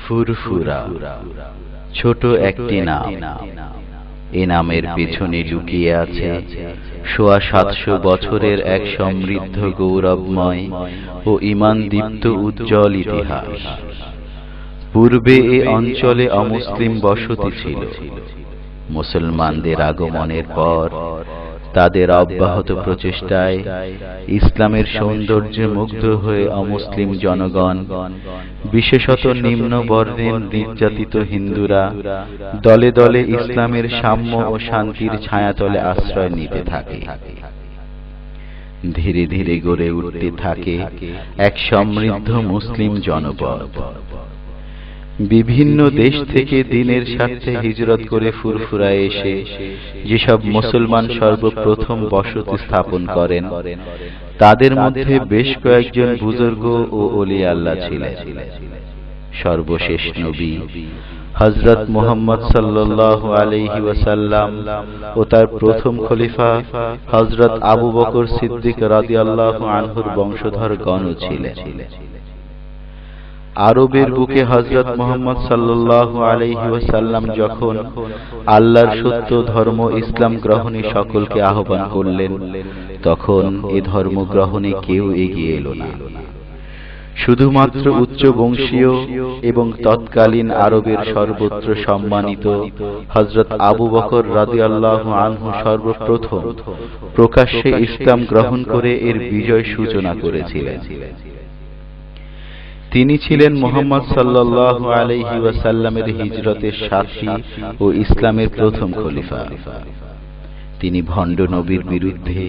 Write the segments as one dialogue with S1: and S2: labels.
S1: ফুরফুরা ছোট একটি নাম। এ নামের পেছনে লুকিয়ে আছে ৭৫০ বছরের এক সমৃদ্ধ গৌরবময় ও ঈমানদীপ্ত উজ্জ্বল ইতিহাস। পূর্বে এ অঞ্চলে অমুসলিম বসতি ছিল। মুসলমানদের আগমনের পর তাদের অব্যাহত প্রচেষ্টায় ইসলামের সৌন্দর্যে মুগ্ধ হয়ে অমুসলিম জনগণ, বিশেষত নিম্ন বর্ণের নির্যাতিত হিন্দুরা দলে দলে ইসলামের সাম্য ও শান্তির ছায়াতলে আশ্রয় নিতে থাকে। ধীরে ধীরে গড়ে উঠতে থাকে এক সমৃদ্ধ মুসলিম জনপদ। বিভিন্ন দেশ থেকে দ্বীনের স্বার্থে হিজরত করে ফুরফুরায় এসে যেসব মুসলমান সর্বপ্রথম বসতি স্থাপন করেন, তাদের মধ্যে বেশ কয়েকজন বুজুর্গ ও ওলিয়া আল্লাহ ছিলেন। সর্বশেষ নবী হযরত মুহাম্মদ সাল্লাল্লাহু আলাইহি ওয়াসাল্লাম ও তার প্রথম খলিফা হযরত আবু বকর সিদ্দিক রাদিয়াল্লাহু আনহুর বংশধর গণ ছিলেন। আরবের বুকে হযরত মুহাম্মদ সাল্লাল্লাহু আলাইহি ওয়াসাল্লাম যখন আল্লাহর সত্য ধর্ম ইসলাম গ্রহণে সকলকে আহ্বান করলেন, তখন এ ধর্ম গ্রহণে কেউ এগিয়ে এলো না। শুধুমাত্র উচ্চ বংশীয় এবং তৎকালীন আরবের সর্বত্র সম্মানিত হযরত আবু বকর রাদিয়াল্লাহু আনহু সর্বপ্রথম প্রকাশ্যে ইসলাম গ্রহণ করে এর বিজয় সূচনা করেছিলেন। তিনি ছিলেন মুহাম্মদ সাল্লাল্লাহু আলাইহি ওয়াসাল্লামের হিজরতের সাথী ও ইসলামের প্রথম খলিফা। তিনি ভণ্ড নবীর বিরুদ্ধে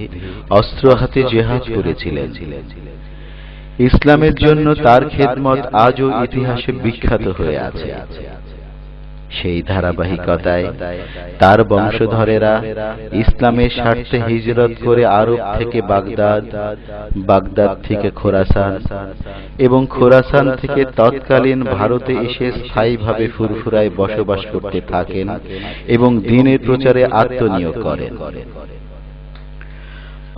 S1: অস্ত্র হাতে জিহাদ করেছিলেন। ইসলামের জন্য তার খেদমত আজও ইতিহাসে বিখ্যাত হয়ে আছে। সেই ধারাবাহিকতায় তার বংশধরেরা ইসলামের স্বার্থে হিজরত করে আরব থেকে বাগদাদ, বাগদাদ থেকে খোরাসান এবং খোরাসান থেকে তৎকালীন ভারতে এসে স্থায়ীভাবে ফুরফুরায় বসবাস করতে থাকেন এবং দ্বীনের প্রচারে আত্মনিয়োগ করেন।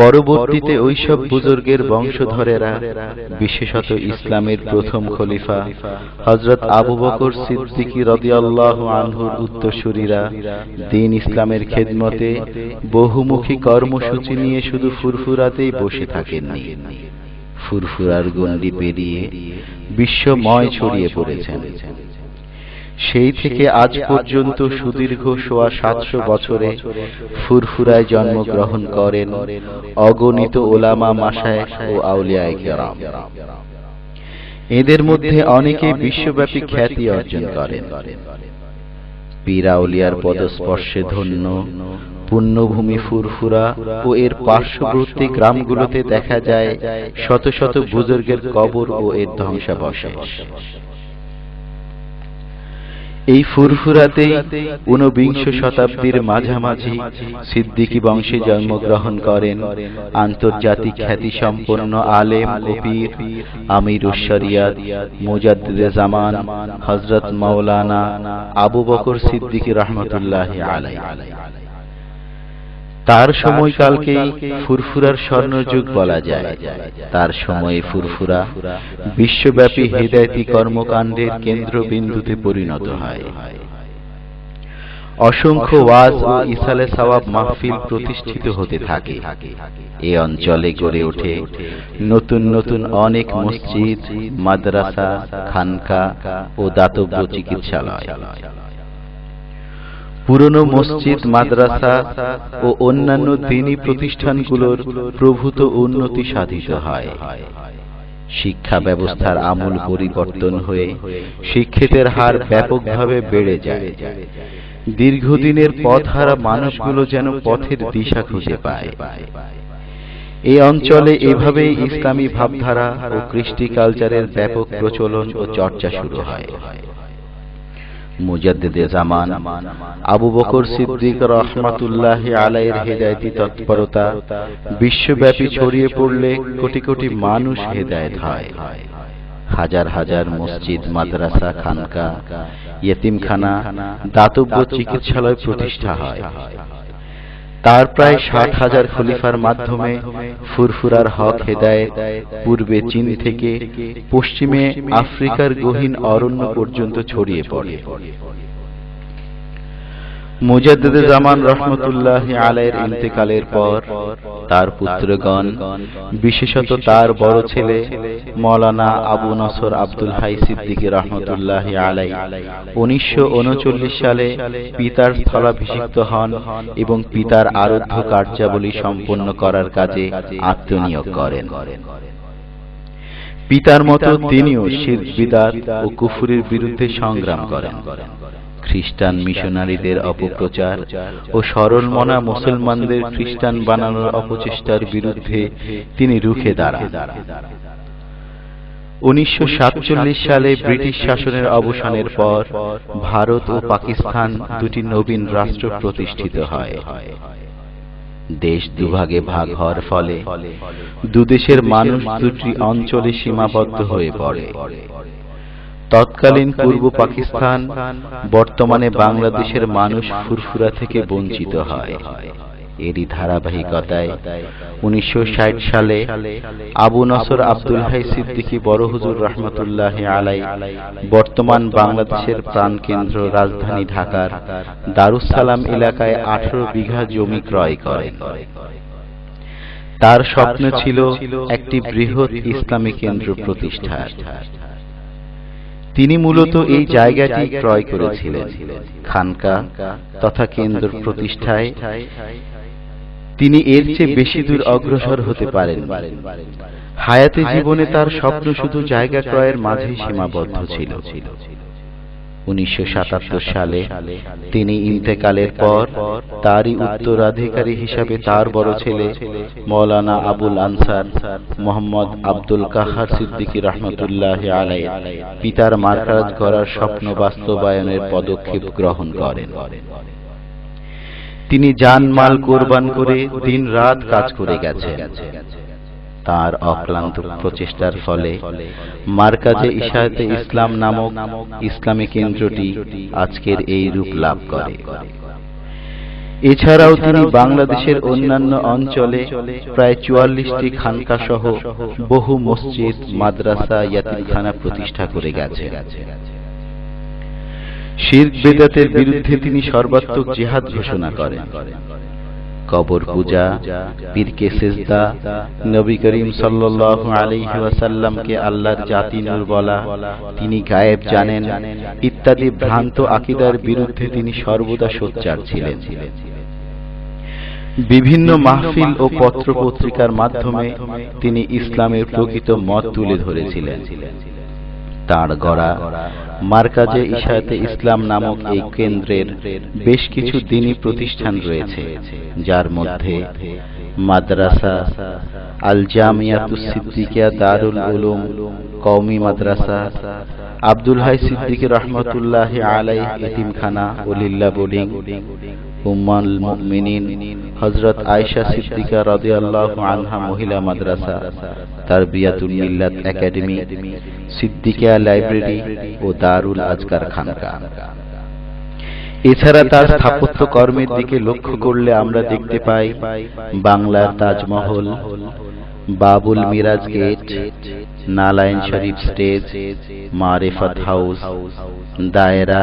S1: পরবর্তীতে ওইসব বুজুর্গের বংশধরেরা, বিশেষত ইসলামের প্রথম খলিফা হযরত আবু বকর সিদ্দিক রাদিয়াল্লাহু আনহুর উত্তরসূরিরা, দ্বীন ইসলামের খেদমতে বহুমুখী কর্মসূচি নিয়ে শুধু ফুরফুরাতেই বসে থাকেননি, ফুরফুরার গণ্ডি পেরিয়ে বিশ্বময় ছড়িয়ে পড়েছেন। সেই থেকে আজ পর্যন্ত সুদীর্ঘ ৭৫০ বছরে ফুরফুরায় জন্মগ্রহণ করেন অগণিত ওলামা, মাশায়েখ ও আউলিয়ায়ে কেরাম। এদের মধ্যে অনেকেই বিশ্বব্যাপী খ্যাতি অর্জন করেন। পীর আউলিয়ার পদস্পর্শে ধন্য পুণ্যভূমি ফুরফুরা ও এর পার্শ্ববর্তী গ্রামগুলোতে দেখা যায় শত শত বুজুর্গের কবর ও এর ধ্বংসাবশেষ। এই ফুরফুরাতেই ১৯বিংশ শতাব্দীর মাঝামাঝি সিদ্দিকী বংশে জন্মগ্রহণ করেন আন্তর্জাতিক খ্যাতিসম্পন্ন আলেম ও পীর আমিরুশ শরিয়ত মুজাদ্দিদে জামান হযরত মাওলানা আবু বকর সিদ্দিক রাহমাতুল্লাহি আলাইহি। তার সময়কালকেই ফুরফুরার স্বর্ণযুগ বলা যায়। তার সময়ে ফুরফুরা বিশ্বব্যাপী হিদায়াতি কর্মকাণ্ডের কেন্দ্রবিন্দুতে পরিণত হয়। অসংখ্য ওয়াজ ও ইসালে সওয়াব মাহফিল প্রতিষ্ঠিত হতে থাকে। এই অঞ্চলে গড়ে ওঠে নতুন নতুন অনেক মসজিদ, মাদ্রাসা, খানকা ও দাতব্য চিকিৎসালয়। পুরনো মসজিদ, মাদ্রাসা ও অন্যান্য দ্বীনী প্রতিষ্ঠানগুলোর প্রভূত উন্নতি সাধিত হয়। শিক্ষা ব্যবস্থার আমূল পরিবর্তন হয়ে শিক্ষিতের হার ব্যাপকভাবে বেড়ে যায়। দীর্ঘদিনের পথহারা মানুষগুলো যেন পথের দিশা খুঁজে পায়। এই অঞ্চলে এভাবেই ইসলামী ভাবধারা ও কৃষ্টি কালচারের ব্যাপক প্রচলন ও চর্চা শুরু হয়। মুজাদ্দিদে জামান আবু বকর সিদ্দিক রাহমাতুল্লাহি আলাইহির হেদায়েতি তৎপরতা বিশ্বব্যাপী ছড়িয়ে পড়লে কোটি কোটি মানুষ হেদায়েত হয়। হাজার হাজার মসজিদ, মাদ্রাসা, খানকা, ইয়েতিমখানা, দাতব্য চিকিৎসালয় প্রতিষ্ঠা হয়। তার প্রায় 60,000 খলিফার মাধ্যমে ফুরফুরার হক হেদায়েত পূর্বে চীন থেকে পশ্চিমে আফ্রিকার গহীন অরণ্য পর্যন্ত ছড়িয়ে পড়ে। মুজাদ্দিদে জামান রহমতুল্লাহি আলাইহির ইন্তেকালের পর তার পুত্রগণ, বিশেষত তার বড় ছেলে মাওলানা আবু নসর আব্দুল হাই সিদ্দিকী রহমতুল্লাহি আলাইহি 1939 সালে পিতার স্থলাভিষিক্ত হন এবং পিতার আরাধ্য কার্যাবলী সম্পন্ন করার কাজে আত্মনিয়োগ করেন। পিতার মতো তিনিও শিরক, বিদআত ও কুফরের বিরুদ্ধে সংগ্রাম করেন। খ্রিস্টান মিশনারিদের অপপ্রচার ও সরলমনা মুসলমানদের খ্রিস্টান বানানোর অপচেষ্টার বিরুদ্ধে তিনি রুখে দাঁড়ান। 1947 সালে ব্রিটিশ শাসনের অবসানের পর ভারত ও পাকিস্তান দুটি নবীন রাষ্ট্র প্রতিষ্ঠিত হয়। দেশ দুভাগে ভাগ হওয়ার ফলে দুদেশের মানুষ দুটি অঞ্চলে সীমাবদ্ধ হয়ে পড়ে। তৎকালীন পূর্ব পাকিস্তান, বর্তমানে বাংলাদেশের মানুষ ফুরফুরা থেকে বঞ্চিত হয়। এরই ধারাবাহিকতায় 1960 সালে আবু নসর আব্দুল হাই সিদ্দিকী বড় হুজুর রহমতুল্লাহি আলাইহি বর্তমান বাংলাদেশের প্রাণকেন্দ্র রাজধানী ঢাকার দারুস সালাম এলাকায় 18 বিঘা জমি ক্রয় করেন। তার স্বপ্ন ছিল একটি বৃহৎ ইসলামী কেন্দ্র প্রতিষ্ঠার। তিনি মূলত এই জায়গাটি ক্রয় করেছিলেন খানকা তথা কেন্দ্র প্রতিষ্ঠায়। তিনি এর চেয়ে বেশি দূর অগ্রসর হতে পারেন। হায়াতে জীবনে তার স্বপ্ন শুধু জায়গা ক্রয়ের মাঝেই সীমাবদ্ধ ছিল। 1977 সালে তিনি ইন্তেকালের পর তারই উত্তরাধিকারী হিসাবে তার বড় ছেলে মাওলানা আবুল আনসার মোহাম্মদ আব্দুল কাহার সিদ্দিকী রহমতুল্লাহি আলাইহি পিতার মারকাজ করার স্বপ্ন বাস্তবায়নের পদক্ষেপ গ্রহণ করেন। তিনি জানমাল কোরবান করে দিন-রাত কাজ করে গেছেন। তার অক্লান্ত প্রচেষ্টার ফলে মারকাজে ইশায়াতে ইসলাম নামক ইসলামী কেন্দ্রটি আজকের এই রূপ লাভ করে। এছাড়াও তিনি বাংলাদেশের অন্যান্য অঞ্চলে প্রায় 44টি খানকা সহ বহু মসজিদ, মাদ্রাসা, ইয়াতীমখানা প্রতিষ্ঠা করে গেছেন। শিরক বিদআতের বিরুদ্ধে তিনি সর্বাত্মক জিহাদ ঘোষণা করেন। কবর পূজা, পীরকে সিজদা, নবী করিম সাল্লাল্লাহু আলাইহি ওয়াসাল্লামকে আল্লাহর জাতি নূর বলা, তিনি গায়েব জানেন ইত্যাদি ভ্রান্ত আকীদার বিরুদ্ধে তিনি সর্বদা সোচ্চার ছিলেন। বিভিন্ন মাহফিল ও পত্র পত্রিকার মাধ্যমে তিনি ইসলামের প্রকৃত মত তুলে ধরেছিলেন। তার গড়া মারকাজে ইশায়াতে ইসলাম নামক এই কেন্দ্রের বেশ কিছু দ্বীনী প্রতিষ্ঠান রয়েছে, যার মধ্যে মাদ্রাসা আল জামিয়াতুস সিদ্দিকিয়া দারুল উলুম কওমি মাদ্রাসা, আব্দুল হাই সিদ্দিকী রহমতুল্লাহি আলাইহি এতিমখানা ও লিল্লা বোর্ডিং, উম্মুল মুমিনিন হযরত আয়েশা সিদ্দিকা রাদিয়াল্লাহু আনহা মহিলা মাদ্রাসা, তারবিয়াতুল মিল্লাত একাডেমি, সিদ্দিকিয়া লাইব্রেরি ও দারুল আজকার খানকা। এছাড়া তার স্থাপত্য কর্মের দিকে লক্ষ্য করলে আমরা দেখতে পাই বাংলার তাজমহল, বাবুল মিরাজ গেট, নালায়েন শরীফ স্টেজ, মারেফাত হাউস, দায়রা,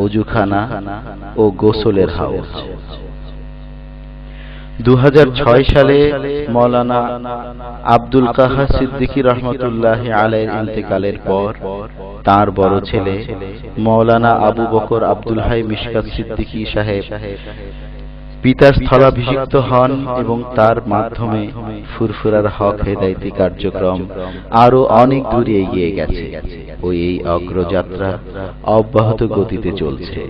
S1: ওজুখানা ও গোসলের হাউস। 2006 সালে মাওলানা আব্দুল কাহার সিদ্দিকী রহমতুল্লাহি আলাইহির ইন্তেকালের পর তার বড় ছেলে মাওলানা আবু বকর আব্দুল হাই মিশকাত সিদ্দিকী সাহেব পিতার স্থলাভিষিক্ত হন এবং তার মাধ্যমে ফুরফুরার হক হেদায়েতি কার্যক্রম আরো অনেক দূরে এগিয়ে গেছে ও এই অগ্রযাত্রা অব্যাহত গতিতে চলছে।